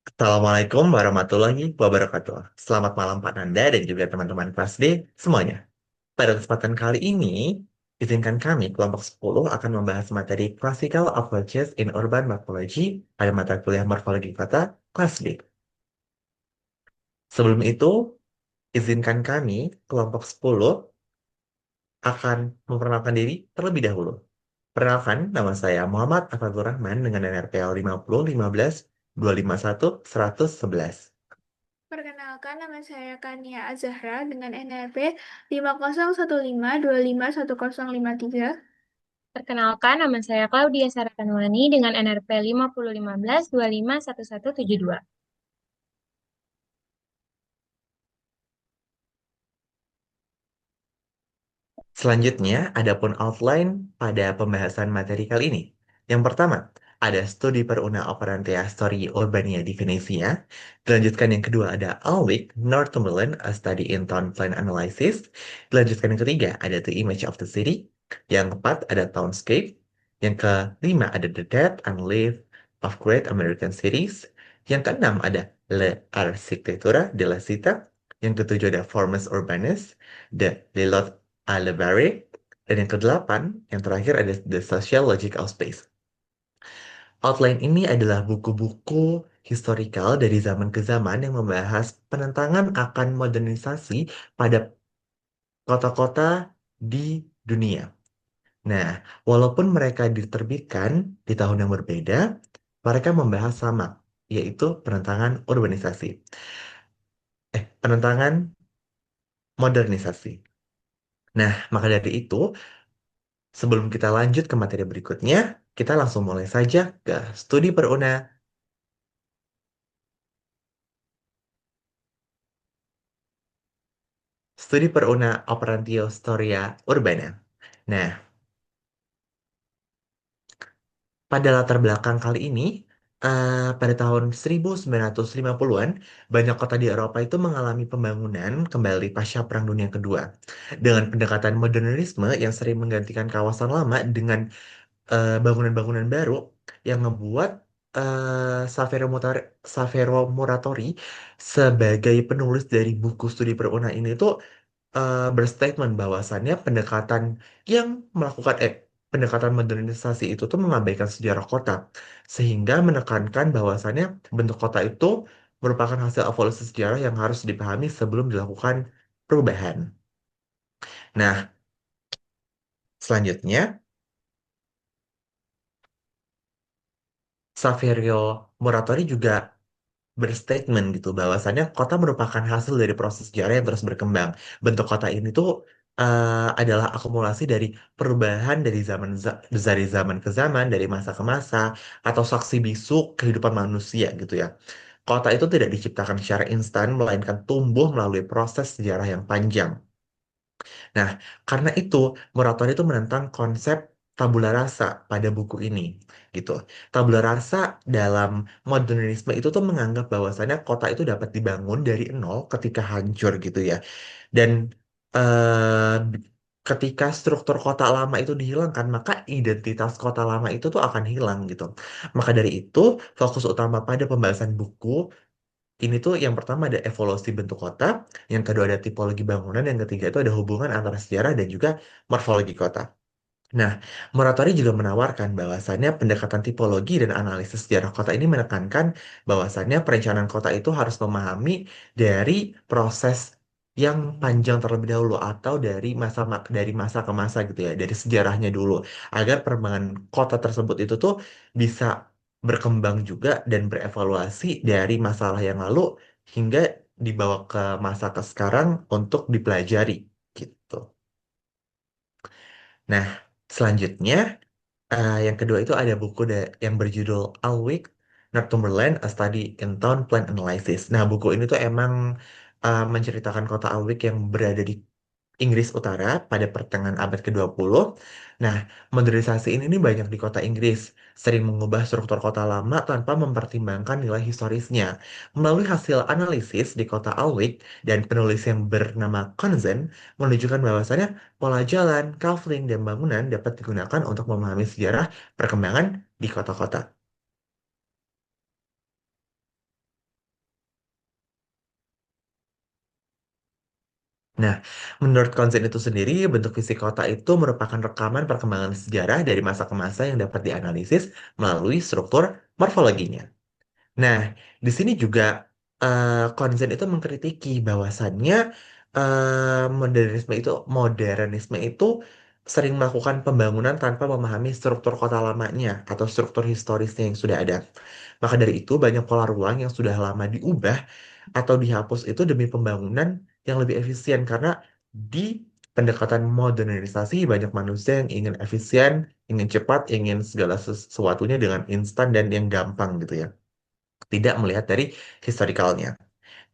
Assalamualaikum warahmatullahi wabarakatuh. Selamat malam Pak Nanda dan juga teman-teman kelas D semuanya. Pada kesempatan kali ini, izinkan kami kelompok 10 akan membahas materi Classical Approaches in Urban Morphology pada mata kuliah Morfologi Kota kelas D. Sebelum itu, izinkan kami kelompok 10 akan memperkenalkan diri terlebih dahulu. Perkenalkan, nama saya Muhammad Afazur Rahman dengan NRPL 50 15 251 111. Perkenalkan, nama saya Kania Azahra dengan NRP 501525251053. Perkenalkan, nama saya Claudia Saratanwani dengan NRP 5015251172. Selanjutnya, adapun outline pada pembahasan materi kali ini. Yang pertama, ada studi per una operantia story Urbania di Venesia. Dilanjutkan yang kedua ada Alnwick, Northumberland, a study in town plan analysis. Dilanjutkan yang ketiga ada The Image of the City. Yang keempat ada Townscape. Yang kelima ada The Death and Life of Great American Cities. Yang keenam ada Le Architectura de la Cita. Yang ketujuh ada Formas Urbanis, The Lilot Alibari, dan yang kedelapan, yang terakhir ada The Social Logical Space. Outline ini adalah buku-buku historical dari zaman ke zaman yang membahas penentangan akan modernisasi pada kota-kota di dunia. Nah, walaupun mereka diterbitkan di tahun yang berbeda, mereka membahas sama, yaitu penentangan urbanisasi. Penentangan modernisasi. Nah, maka dari itu, sebelum kita lanjut ke materi berikutnya, kita langsung mulai saja ke studi peruna, studi peruna operantio storia urbana. Nah, pada latar belakang kali ini, pada tahun 1950-an, banyak kota di Eropa itu mengalami pembangunan kembali pasca Perang Dunia Kedua. Dengan pendekatan modernisme yang sering menggantikan kawasan lama dengan bangunan-bangunan baru yang membuat Saverio Muratori sebagai penulis dari buku studi peruna ini tuh berstatement bahwasannya yang melakukan pendekatan modernisasi itu tuh mengabaikan sejarah kota sehingga menekankan bahwasannya bentuk kota itu merupakan hasil evolusi sejarah yang harus dipahami sebelum dilakukan perubahan. Nah, selanjutnya Saverio Muratori juga berstatement gitu bahwasannya kota merupakan hasil dari proses sejarah yang terus berkembang. Bentuk kota ini tuh adalah akumulasi dari perubahan dari zaman ke zaman, dari masa ke masa, atau saksi bisu kehidupan manusia gitu ya. Kota itu tidak diciptakan secara instan, melainkan tumbuh melalui proses sejarah yang panjang. Nah, karena itu Muratori itu menentang konsep tabula rasa pada buku ini, gitu. Tabula rasa dalam modernisme itu tuh menganggap bahwasannya kota itu dapat dibangun dari nol ketika hancur gitu ya. Dan eh, ketika struktur kota lama itu dihilangkan, maka identitas kota lama itu tuh akan hilang gitu. Maka dari itu, fokus utama pada pembahasan buku ini tuh yang pertama ada evolusi bentuk kota, yang kedua ada tipologi bangunan, yang ketiga itu ada hubungan antara sejarah dan juga morfologi kota. Nah, Moratori juga menawarkan bahwasannya pendekatan tipologi dan analisis sejarah kota ini menekankan bahwasannya perencanaan kota itu harus memahami dari proses yang panjang terlebih dahulu atau dari masa ke masa gitu ya, dari sejarahnya dulu agar perkembangan kota tersebut itu tuh bisa berkembang juga dan berevaluasi dari masalah yang lalu hingga dibawa ke masa ke sekarang untuk dipelajari gitu. Nah, selanjutnya yang kedua itu ada yang berjudul Alnwick, Northumberland, A Study in Town Plan Analysis. Nah, buku ini tuh emang menceritakan kota Alnwick yang berada di Inggris Utara pada pertengahan abad ke-20. Nah, modernisasi ini banyak di kota Inggris, sering mengubah struktur kota lama tanpa mempertimbangkan nilai historisnya. Melalui hasil analisis di kota Alnwick dan penulis yang bernama Conzen menunjukkan bahwasannya pola jalan, kafling, dan bangunan dapat digunakan untuk memahami sejarah perkembangan di kota-kota. Nah, menurut konsen itu sendiri, bentuk fisik kota itu merupakan rekaman perkembangan sejarah dari masa ke masa yang dapat dianalisis melalui struktur morfologinya. Nah, di sini juga konsen itu mengkritiki bahwasannya modernisme itu sering melakukan pembangunan tanpa memahami struktur kota lamanya atau struktur historisnya yang sudah ada. Maka dari itu, banyak pola ruang yang sudah lama diubah atau dihapus itu demi pembangunan yang lebih efisien karena di pendekatan modernisasi banyak manusia yang ingin efisien, ingin cepat, ingin segala sesuatunya dengan instan dan yang gampang gitu ya. Tidak melihat dari historicalnya.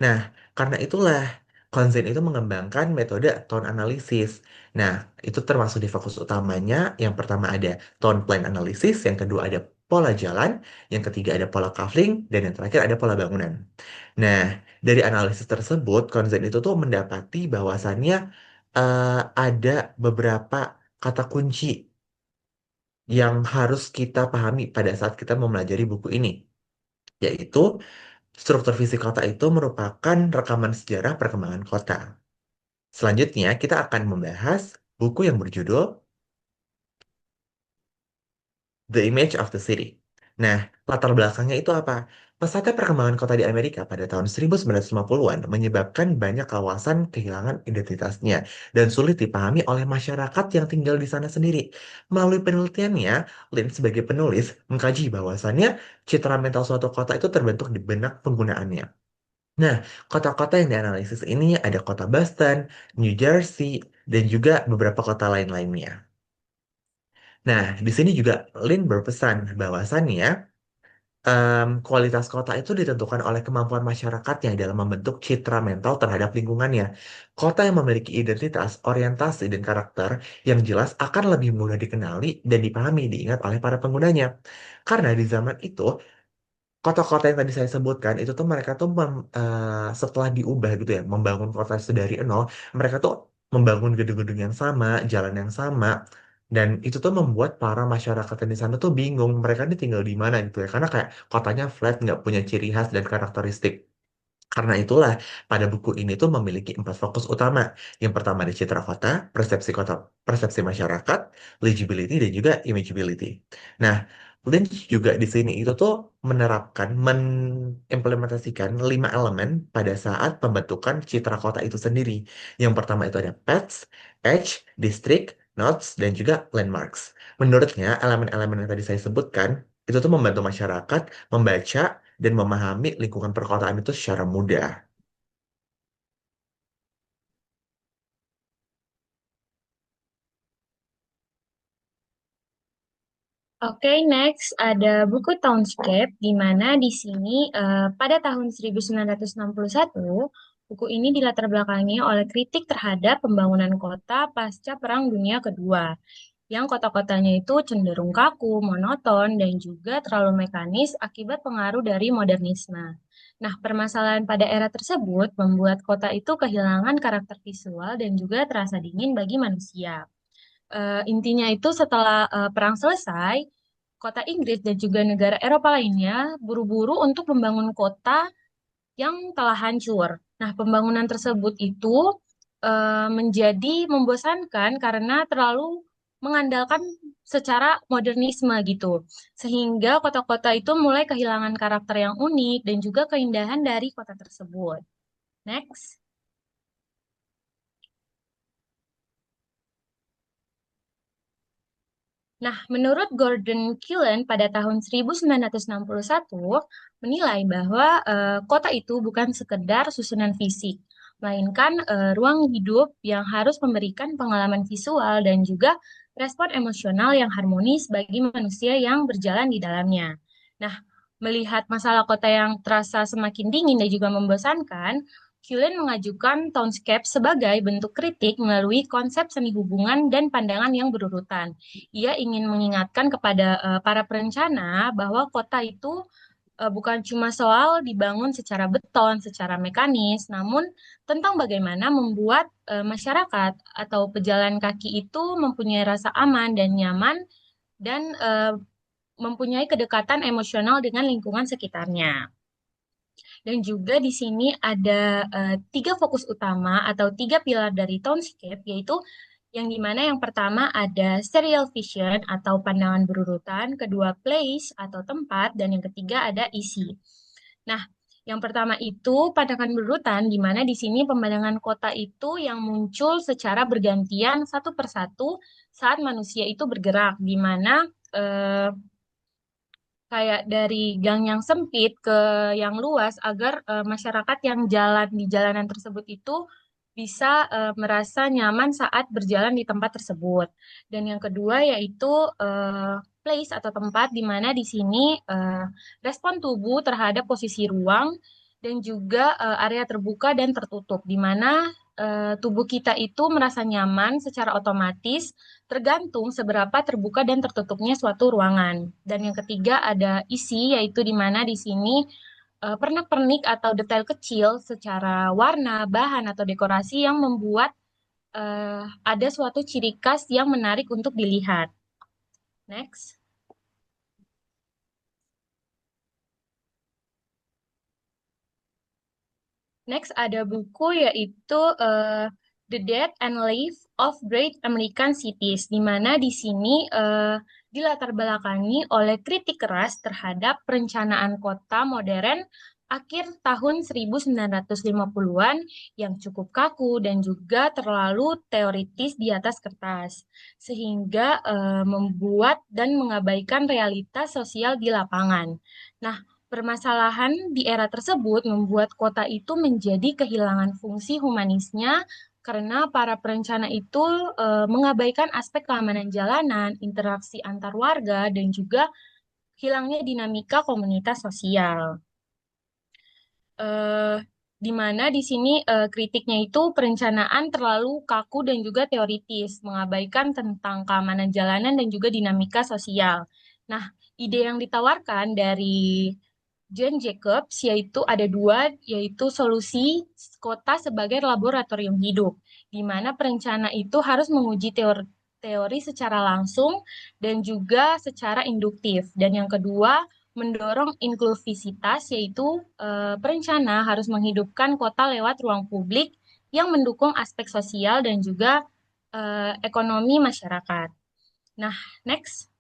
Nah, karena itulah Konzen itu mengembangkan metode tone analysis. Nah, itu termasuk di fokus utamanya. Yang pertama ada tone plan analysis, yang kedua ada pola jalan, yang ketiga ada pola kafling, dan yang terakhir ada pola bangunan. Nah, dari analisis tersebut, Konzen itu tuh mendapati bahwasannya ada beberapa kata kunci yang harus kita pahami pada saat kita mempelajari buku ini, yaitu struktur fisik kota itu merupakan rekaman sejarah perkembangan kota. Selanjutnya, kita akan membahas buku yang berjudul The Image of the City. Nah, latar belakangnya itu apa? Pesatnya perkembangan kota di Amerika pada tahun 1950-an menyebabkan banyak kawasan kehilangan identitasnya dan sulit dipahami oleh masyarakat yang tinggal di sana sendiri. Melalui penelitiannya, Lin sebagai penulis mengkaji bahwasannya citra mental suatu kota itu terbentuk di benak penggunaannya. Nah, kota-kota yang dianalisis ini ada kota Boston, New Jersey, dan juga beberapa kota lain-lainnya. Nah, di sini juga Lin berpesan bahwasannya kualitas kota itu ditentukan oleh kemampuan masyarakatnya dalam membentuk citra mental terhadap lingkungannya. Kota yang memiliki identitas, orientasi, dan karakter yang jelas akan lebih mudah dikenali dan dipahami, diingat oleh para penggunanya. Karena di zaman itu, kota-kota yang tadi saya sebutkan itu tuh mereka tuh setelah diubah gitu ya, membangun kota sedari nol, mereka tuh membangun gedung-gedung yang sama, jalan yang sama, dan itu tuh membuat para masyarakat yang di sana tuh bingung mereka ini tinggal di mana gitu ya, karena kayak kotanya flat, nggak punya ciri khas dan karakteristik. Karena itulah pada buku ini tuh memiliki 4 fokus utama. Yang pertama ada citra kota, persepsi masyarakat, legibility, dan juga imageability. Nah, Lynch juga di sini itu tuh mengimplementasikan 5 elemen pada saat pembentukan citra kota itu sendiri. Yang pertama itu ada paths, edge, district, nodes, dan juga landmarks. Menurutnya, elemen-elemen yang tadi saya sebutkan itu tuh membantu masyarakat membaca dan memahami lingkungan perkotaan itu secara mudah. Oke, next ada buku Townscape, di mana di sini pada tahun 1961, buku ini dilatar belakangi oleh kritik terhadap pembangunan kota pasca Perang Dunia Kedua, yang kota-kotanya itu cenderung kaku, monoton, dan juga terlalu mekanis akibat pengaruh dari modernisme. Nah, permasalahan pada era tersebut membuat kota itu kehilangan karakter visual dan juga terasa dingin bagi manusia. Intinya itu setelah perang selesai, kota Inggris dan juga negara Eropa lainnya buru-buru untuk membangun kota yang telah hancur. Nah, pembangunan tersebut itu menjadi membosankan karena terlalu mengandalkan secara modernisme gitu. Sehingga kota-kota itu mulai kehilangan karakter yang unik dan juga keindahan dari kota tersebut. Next. Nah, menurut Gordon Killen pada tahun 1961 menilai bahwa kota itu bukan sekedar susunan fisik, melainkan ruang hidup yang harus memberikan pengalaman visual dan juga respon emosional yang harmonis bagi manusia yang berjalan di dalamnya. Nah, melihat masalah kota yang terasa semakin dingin dan juga membosankan, Cullen mengajukan Townscape sebagai bentuk kritik melalui konsep seni hubungan dan pandangan yang berurutan. Ia ingin mengingatkan kepada para perencana bahwa kota itu bukan cuma soal dibangun secara beton, secara mekanis, namun tentang bagaimana membuat masyarakat atau pejalan kaki itu mempunyai rasa aman dan nyaman dan mempunyai kedekatan emosional dengan lingkungan sekitarnya. Dan juga di sini ada tiga fokus utama atau tiga pilar dari Townscape, yaitu yang dimana yang pertama ada serial vision atau pandangan berurutan, kedua place atau tempat, dan yang ketiga ada isi. Nah, yang pertama itu pandangan berurutan, di mana di sini pemandangan kota itu yang muncul secara bergantian satu persatu saat manusia itu bergerak, di mana eh, kayak dari gang yang sempit ke yang luas agar masyarakat yang jalan di jalanan tersebut itu bisa merasa nyaman saat berjalan di tempat tersebut. Dan yang kedua yaitu place atau tempat di mana di sini respon tubuh terhadap posisi ruang dan juga area terbuka dan tertutup di mana tubuh kita itu merasa nyaman secara otomatis tergantung seberapa terbuka dan tertutupnya suatu ruangan. Dan yang ketiga ada isi, yaitu di mana di sini pernak-pernik atau detail kecil secara warna, bahan, atau dekorasi yang membuat ada suatu ciri khas yang menarik untuk dilihat. Next. Next ada buku yaitu The Death and Life of Great American Cities, di mana di sini dilatar belakangi oleh kritik keras terhadap perencanaan kota modern akhir tahun 1950-an yang cukup kaku dan juga terlalu teoritis di atas kertas, sehingga membuat dan mengabaikan realitas sosial di lapangan. Nah, permasalahan di era tersebut membuat kota itu menjadi kehilangan fungsi humanisnya karena para perencana itu mengabaikan aspek keamanan jalanan, interaksi antar warga, dan juga hilangnya dinamika komunitas sosial. eh, di mana di sini kritiknya itu perencanaan terlalu kaku dan juga teoritis, mengabaikan tentang keamanan jalanan dan juga dinamika sosial. Nah, ide yang ditawarkan dari John Jacobs yaitu ada dua, yaitu solusi kota sebagai laboratorium hidup, di mana perencana itu harus menguji teori secara langsung dan juga secara induktif. Dan yang kedua, mendorong inklusivitas, yaitu perencana harus menghidupkan kota lewat ruang publik yang mendukung aspek sosial dan juga ekonomi masyarakat. Nah, next.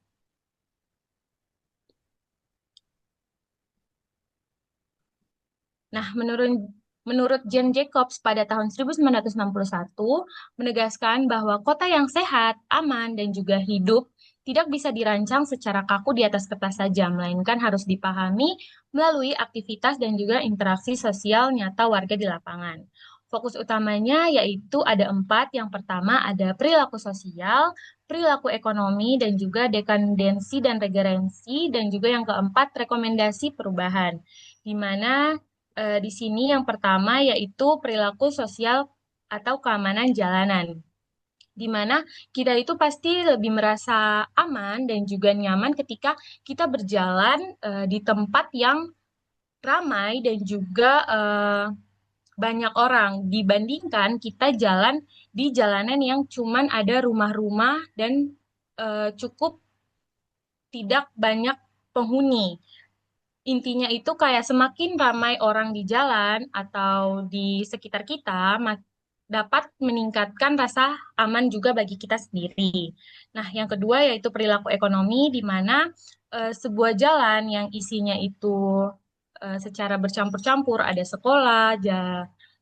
Nah, menurut Jane Jacobs pada tahun 1961 menegaskan bahwa kota yang sehat, aman, dan juga hidup tidak bisa dirancang secara kaku di atas kertas saja, melainkan harus dipahami melalui aktivitas dan juga interaksi sosial nyata warga di lapangan. Fokus utamanya yaitu ada empat. Yang pertama ada perilaku sosial, perilaku ekonomi, dan juga dekandensi dan regerensi, dan juga yang keempat rekomendasi perubahan, di mana di sini yang pertama yaitu perilaku sosial atau keamanan jalanan, di mana kita itu pasti lebih merasa aman dan juga nyaman ketika kita berjalan di tempat yang ramai dan juga banyak orang dibandingkan kita jalan di jalanan yang cuman ada rumah-rumah dan cukup tidak banyak penghuni. Intinya itu kayak semakin ramai orang di jalan atau di sekitar kita, dapat meningkatkan rasa aman juga bagi kita sendiri. Nah, yang kedua yaitu perilaku ekonomi, di mana sebuah jalan yang isinya itu secara bercampur-campur, ada sekolah,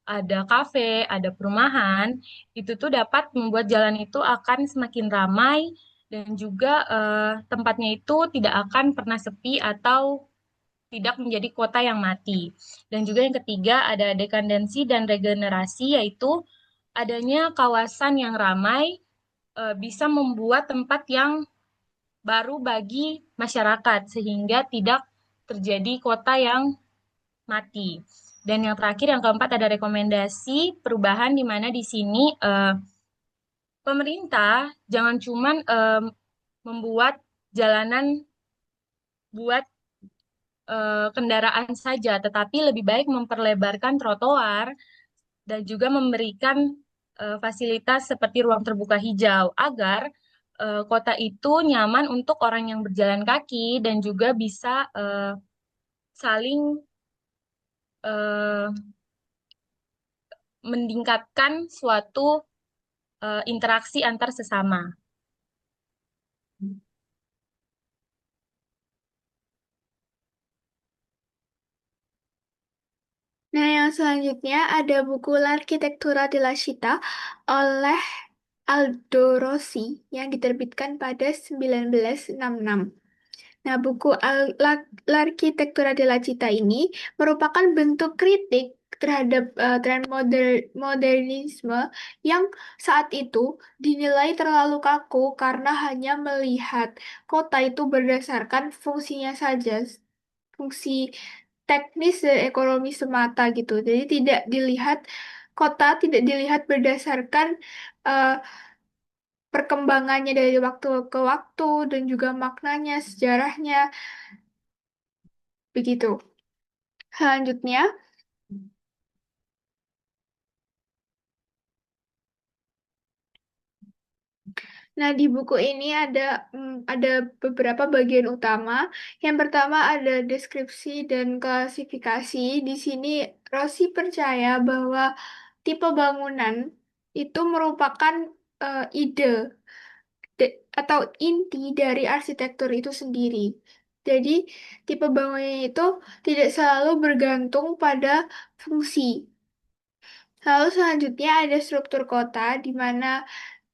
ada kafe, ada perumahan, itu tuh dapat membuat jalan itu akan semakin ramai dan juga tempatnya itu tidak akan pernah sepi atau tidak menjadi kota yang mati. Dan juga yang ketiga ada dekandensi dan regenerasi, yaitu adanya kawasan yang ramai bisa membuat tempat yang baru bagi masyarakat sehingga tidak terjadi kota yang mati. Dan yang terakhir yang keempat ada rekomendasi perubahan, di mana di sini pemerintah jangan cuman membuat jalanan buat kendaraan saja, tetapi lebih baik memperlebarkan trotoar dan juga memberikan fasilitas seperti ruang terbuka hijau agar kota itu nyaman untuk orang yang berjalan kaki dan juga bisa saling meningkatkan suatu interaksi antar sesama. Nah, yang selanjutnya ada buku L'Architettura della Città oleh Aldo Rossi yang diterbitkan pada 1966. Nah, buku L'Architettura della Città ini merupakan bentuk kritik terhadap tren modernisme yang saat itu dinilai terlalu kaku karena hanya melihat kota itu berdasarkan fungsinya saja, fungsi teknis dan ekonomi semata gitu. Jadi kota tidak dilihat berdasarkan eh, perkembangannya dari waktu ke waktu dan juga maknanya, sejarahnya, begitu. Selanjutnya, nah di buku ini ada beberapa bagian utama. Yang pertama ada deskripsi dan klasifikasi. Di sini Rossi percaya bahwa tipe bangunan itu merupakan ide atau inti dari arsitektur itu sendiri. Jadi, tipe bangunan itu tidak selalu bergantung pada fungsi. Lalu selanjutnya ada struktur kota, di mana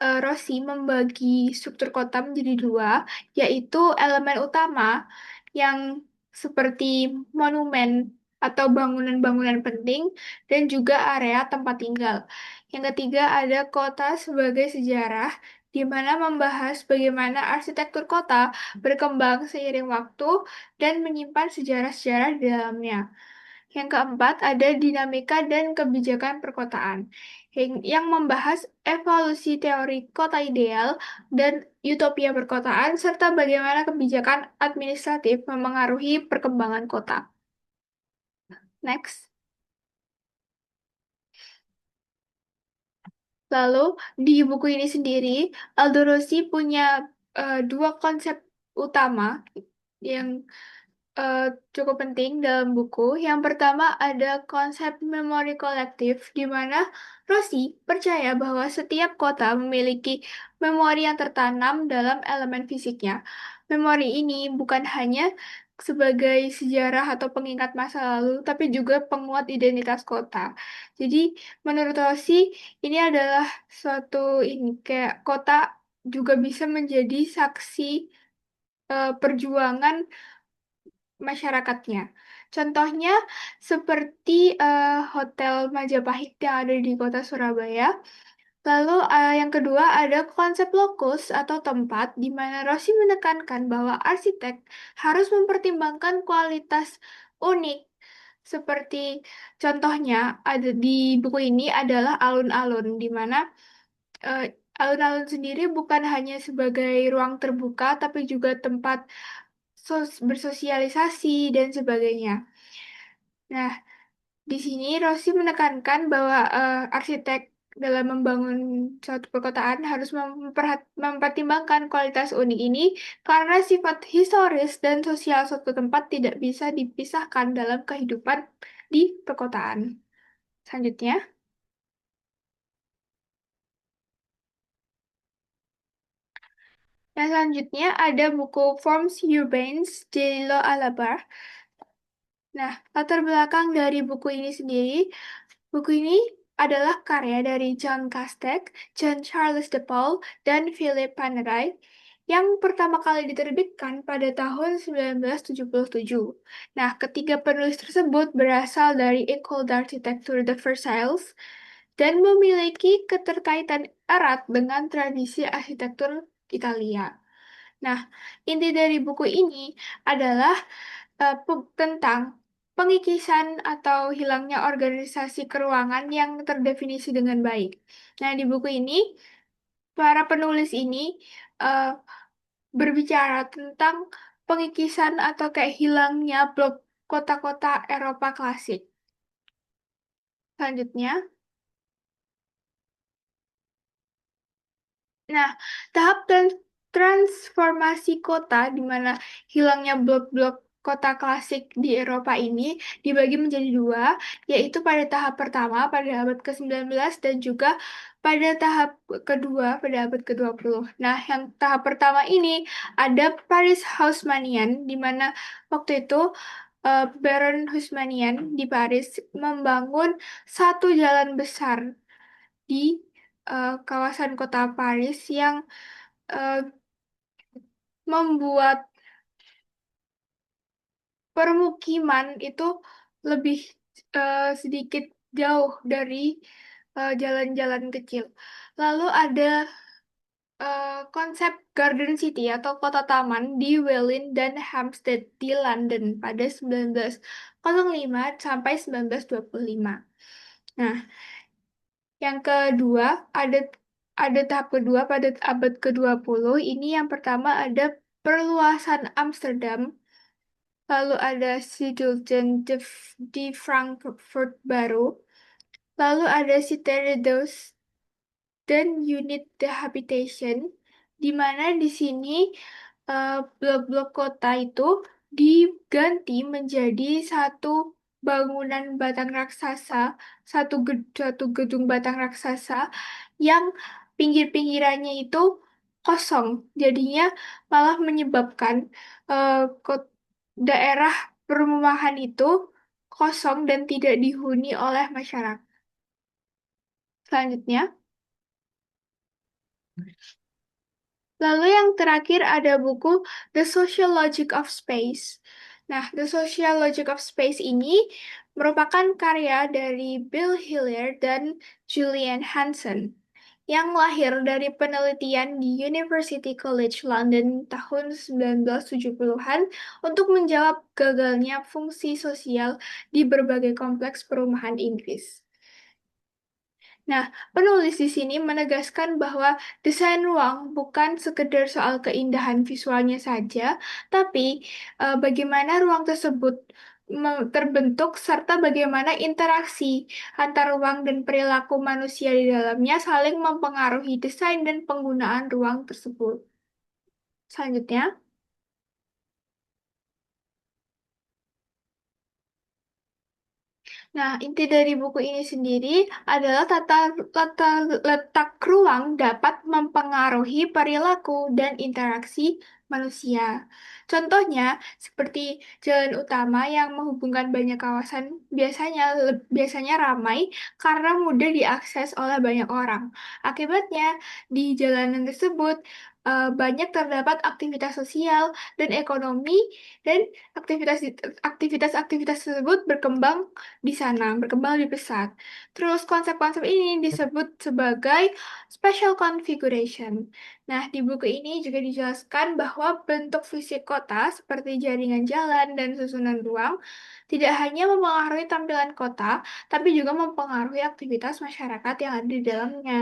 Rossi membagi struktur kota menjadi dua, yaitu elemen utama yang seperti monumen atau bangunan-bangunan penting, dan juga area tempat tinggal. Yang ketiga ada kota sebagai sejarah, di mana membahas bagaimana arsitektur kota berkembang seiring waktu dan menyimpan sejarah-sejarah di dalamnya. Yang keempat, ada dinamika dan kebijakan perkotaan, yang membahas evolusi teori kota ideal dan utopia perkotaan, serta bagaimana kebijakan administratif memengaruhi perkembangan kota. Next. Lalu, di buku ini sendiri, Aldo Rossi punya dua konsep utama yang eh, cukup penting dalam buku. Yang pertama ada konsep memori kolektif, di mana Rossi percaya bahwa setiap kota memiliki memori yang tertanam dalam elemen fisiknya. Memori ini bukan hanya sebagai sejarah atau pengingat masa lalu, tapi juga penguat identitas kota. Jadi, menurut Rossi, ini adalah suatu ini kayak kota juga bisa menjadi saksi perjuangan masyarakatnya. Contohnya seperti Hotel Majapahit yang ada di kota Surabaya. Lalu yang kedua ada konsep lokus atau tempat di mana Rossi menekankan bahwa arsitek harus mempertimbangkan kualitas unik. Seperti contohnya ada di buku ini adalah alun-alun di mana eh, alun-alun sendiri bukan hanya sebagai ruang terbuka tapi juga tempat bersosialisasi dan sebagainya. Nah, di sini Rossi menekankan bahwa arsitek dalam membangun suatu perkotaan harus mempertimbangkan kualitas unik ini karena sifat historis dan sosial suatu tempat tidak bisa dipisahkan dalam kehidupan di perkotaan. Selanjutnya, selanjutnya ada buku Forms Urbains de Lo Alabar. Nah, latar belakang dari buku ini sendiri, buku ini adalah karya dari John Castek, John Charles de Paul, dan Philip Panerai yang pertama kali diterbitkan pada tahun 1977. Nah, ketiga penulis tersebut berasal dari École d'Architecture de Versailles dan memiliki keterkaitan erat dengan tradisi arsitektur Italia. Nah, inti dari buku ini adalah tentang pengikisan atau hilangnya organisasi keruangan yang terdefinisi dengan baik. Nah, di buku ini, para penulis ini eh, berbicara tentang pengikisan atau kayak hilangnya blok kota-kota Eropa klasik. Selanjutnya, nah, tahap transformasi kota di mana hilangnya blok-blok kota klasik di Eropa ini dibagi menjadi dua, yaitu pada tahap pertama pada abad ke-19 dan juga pada tahap kedua pada abad ke-20. Nah, yang tahap pertama ini ada Paris Haussmannian, di mana waktu itu Baron Haussmannian di Paris membangun satu jalan besar di kawasan kota Paris yang eh, membuat permukiman itu lebih sedikit jauh dari jalan-jalan kecil. Lalu ada konsep Garden City atau kota taman di Welwyn dan Hampstead di London pada 1905 sampai 1925. Nah, yang kedua ada tahap kedua pada abad ke-20. Ini yang pertama ada perluasan Amsterdam. Lalu ada Siedelten di Frankfurt Baru. Lalu ada Cité Redos dan Unit the Habitation, di mana di sini blok-blok kota itu diganti menjadi satu bangunan batang raksasa, satu gedung batang raksasa yang pinggir-pinggirannya itu kosong. Jadinya malah menyebabkan eh, daerah perumahan itu kosong dan tidak dihuni oleh masyarakat. Selanjutnya, lalu yang terakhir ada buku The Social Logic of Space. Nah, The Social Logic of Space ini merupakan karya dari Bill Hillier dan Julian Hanson yang lahir dari penelitian di University College London tahun 1970-an untuk menjawab gagalnya fungsi sosial di berbagai kompleks perumahan Inggris. Nah, penulis di sini menegaskan bahwa desain ruang bukan sekedar soal keindahan visualnya saja, tapi bagaimana ruang tersebut terbentuk serta bagaimana interaksi antar ruang dan perilaku manusia di dalamnya saling mempengaruhi desain dan penggunaan ruang tersebut. Selanjutnya, nah, inti dari buku ini sendiri adalah letak ruang dapat mempengaruhi perilaku dan interaksi manusia. Contohnya, seperti jalan utama yang menghubungkan banyak kawasan biasanya ramai karena mudah diakses oleh banyak orang. Akibatnya, di jalanan tersebut banyak terdapat aktivitas sosial dan ekonomi dan aktivitas aktivitas-aktivitas tersebut berkembang lebih pesat. Terus konsep-konsep ini disebut sebagai special configuration. Nah, di buku ini juga dijelaskan bahwa bentuk fisik kota seperti jaringan jalan dan susunan ruang tidak hanya mempengaruhi tampilan kota, tapi juga mempengaruhi aktivitas masyarakat yang ada di dalamnya,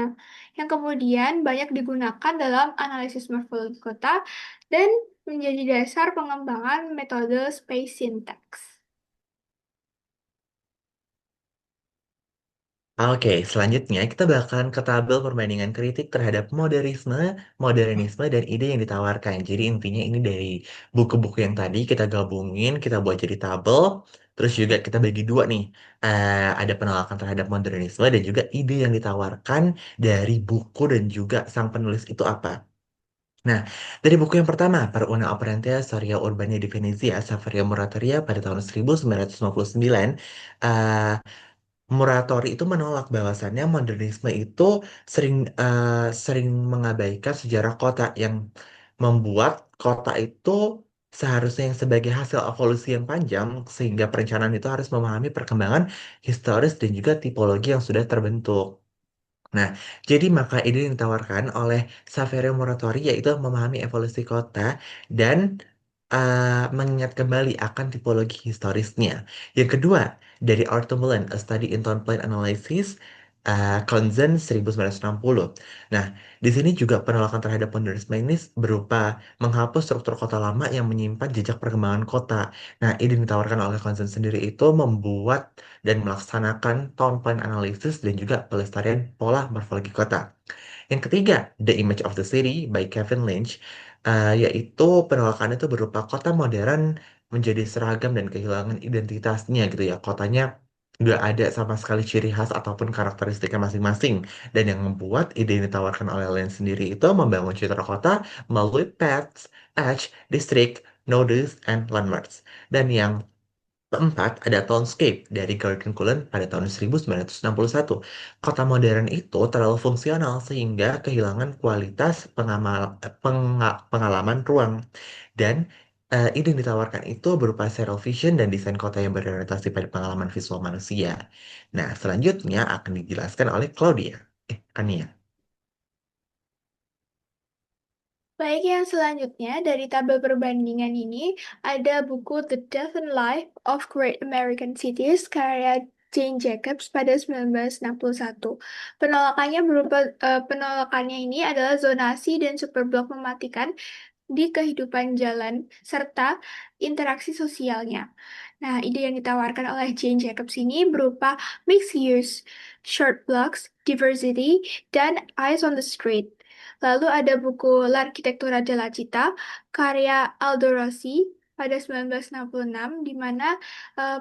yang kemudian banyak digunakan dalam analisis morfologi kota dan menjadi dasar pengembangan metode space syntax. Oke, selanjutnya kita bakalan ke tabel perbandingan kritik terhadap modernisme, dan ide yang ditawarkan. Jadi intinya ini dari buku-buku yang tadi kita gabungin, kita buat jadi tabel, terus juga kita bagi dua nih. Ada penolakan terhadap modernisme dan juga ide yang ditawarkan dari buku dan juga sang penulis itu apa. Nah, dari buku yang pertama, Per una operante storia urbana di Venezia, Saverio Moratoria pada tahun 1959, eh Muratori itu menolak bahwasannya modernisme itu sering sering mengabaikan sejarah kota yang membuat kota itu seharusnya yang sebagai hasil evolusi yang panjang sehingga perencanaan itu harus memahami perkembangan historis dan juga tipologi yang sudah terbentuk. Nah, jadi maka ide yang ditawarkan oleh Saverio Muratori yaitu memahami evolusi kota dan mengingat kembali akan tipologi historisnya. Yang kedua, dari Arthur Mullen, A Study in Town Plan Analysis, Konzen 1960. Nah, di sini juga penolakan terhadap modernisme ini berupa menghapus struktur kota lama yang menyimpan jejak perkembangan kota. Nah, ide yang ditawarkan oleh Konzen sendiri itu membuat dan melaksanakan town plan analysis dan juga pelestarian pola morfologi kota. Yang ketiga, The Image of the City by Kevin Lynch, yaitu penolakan itu berupa kota modern menjadi seragam dan kehilangan identitasnya gitu ya. Kotanya nggak ada sama sekali ciri khas ataupun karakteristiknya masing-masing. Dan yang membuat ide yang ditawarkan oleh Lens sendiri itu membangun citra kota melalui paths, edge, district, nodes, and landmarks. Dan yang keempat, ada Townscape dari Gordon Cullen pada tahun 1961. Kota modern itu terlalu fungsional sehingga kehilangan kualitas pengalaman ruang. Dan ide yang ditawarkan itu berupa serial vision dan desain kota yang berorientasi pada pengalaman visual manusia. Nah, selanjutnya akan dijelaskan oleh Claudia. Kania. Baik, yang selanjutnya dari tabel perbandingan ini ada buku The Death and Life of Great American Cities karya Jane Jacobs pada 1961. Penolakannya ini adalah zonasi dan superblok mematikan di kehidupan jalan serta interaksi sosialnya. Nah, ide yang ditawarkan oleh Jane Jacobs ini berupa mixed use, short blocks, diversity, dan eyes on the street. Lalu ada buku L'Architettura della Città karya Aldo Rossi pada 1966 di mana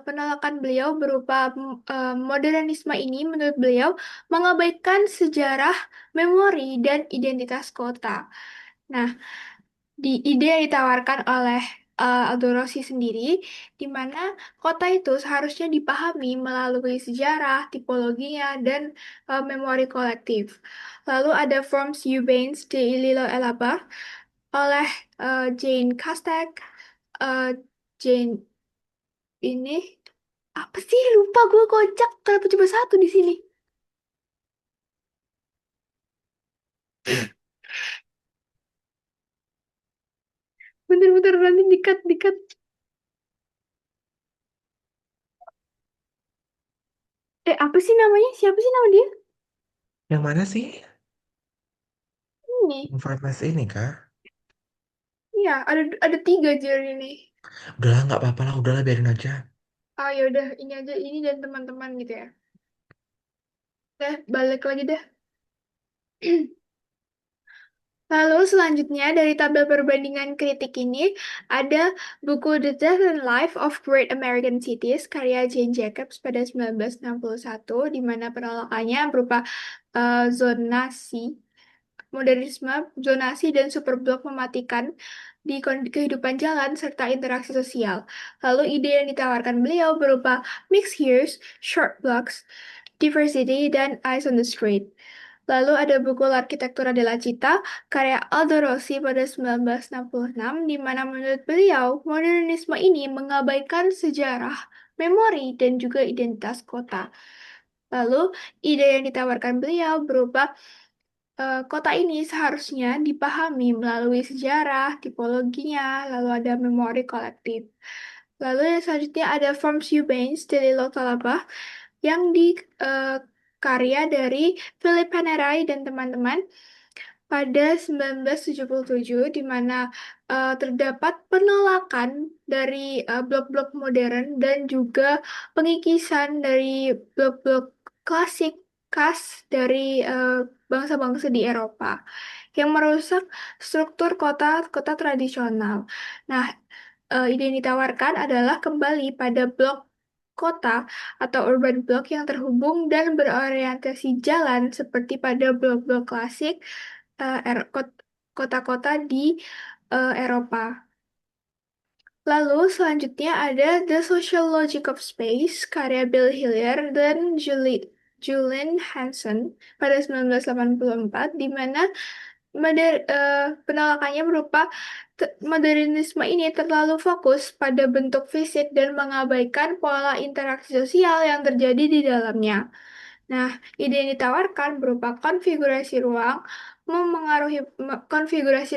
penolakan beliau berupa modernisme ini menurut beliau mengabaikan sejarah, memori, dan identitas kota. Nah, di ide yang ditawarkan oleh Aldo Rossi sendiri, di mana kota itu seharusnya dipahami melalui sejarah, tipologinya, dan memori kolektif. Lalu ada Forms Urbans de Lilo Elaba oleh Jane Kastek. Eh, Jane ini apa sih? Lupa gue, kocak. Kenapa cuma satu di sini? Bentar-bentar nanti dikat, dikat. Apa sih namanya? Siapa sih nama dia? Yang mana sih? Ini. Informasi ini, Kak? Iya, ada tiga jari ini. Udahlah, nggak apa-apa lah. Udahlah, biarin aja. Ah ya udah ini aja ini dan teman-teman gitu ya. Udah balik lagi deh. Lalu selanjutnya dari tabel perbandingan kritik ini ada buku The Death and Life of Great American Cities karya Jane Jacobs pada 1961 di mana penolakannya berupa zonasi, modernisme, zonasi dan superblok mematikan di kehidupan jalan serta interaksi sosial. Lalu ide yang ditawarkan beliau berupa mixed use, short blocks, diversity, dan eyes on the street. Lalu ada buku L'Architettura della Città karya Aldo Rossi pada 1966 di mana menurut beliau modernisme ini mengabaikan sejarah, memori, dan juga identitas kota. Lalu ide yang ditawarkan beliau berupa kota ini seharusnya dipahami melalui sejarah, tipologinya, lalu ada memori kolektif. Lalu yang selanjutnya ada Forms Urbans dari Lotalaba yang di eh, karya dari Philip Panerai dan teman-teman pada 1977 di mana terdapat penolakan dari blok-blok modern dan juga pengikisan dari blok-blok klasik khas dari bangsa-bangsa di Eropa yang merusak struktur kota-kota tradisional. Nah, ide yang ditawarkan adalah kembali pada blok kota atau urban block yang terhubung dan berorientasi jalan seperti pada blok-blok klasik kota-kota di Eropa. Lalu selanjutnya ada The Social Logic of Space karya Bill Hillier dan Julian Hanson pada 1984 di mana penolakannya berupa modernisme ini terlalu fokus pada bentuk fisik dan mengabaikan pola interaksi sosial yang terjadi di dalamnya. Nah, ide yang ditawarkan berupa konfigurasi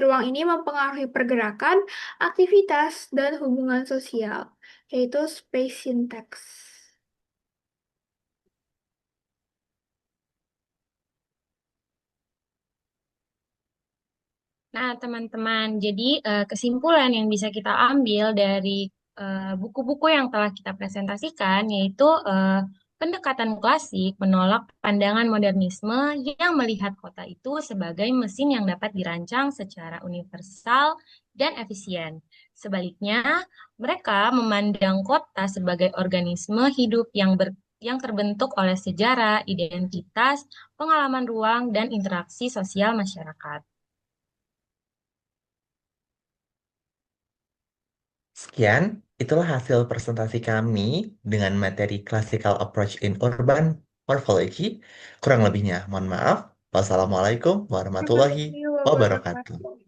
ruang ini mempengaruhi pergerakan, aktivitas, dan hubungan sosial, yaitu space syntax. Nah, teman-teman, jadi kesimpulan yang bisa kita ambil dari buku-buku yang telah kita presentasikan yaitu pendekatan klasik menolak pandangan modernisme yang melihat kota itu sebagai mesin yang dapat dirancang secara universal dan efisien. Sebaliknya, mereka memandang kota sebagai organisme hidup yang terbentuk oleh sejarah, identitas, pengalaman ruang, dan interaksi sosial masyarakat. Sekian, itulah hasil presentasi kami dengan materi Classical Approach in Urban Morphology. Kurang lebihnya, mohon maaf. Wassalamualaikum Terima warahmatullahi kasih wabarakatuh. wabarakatuh.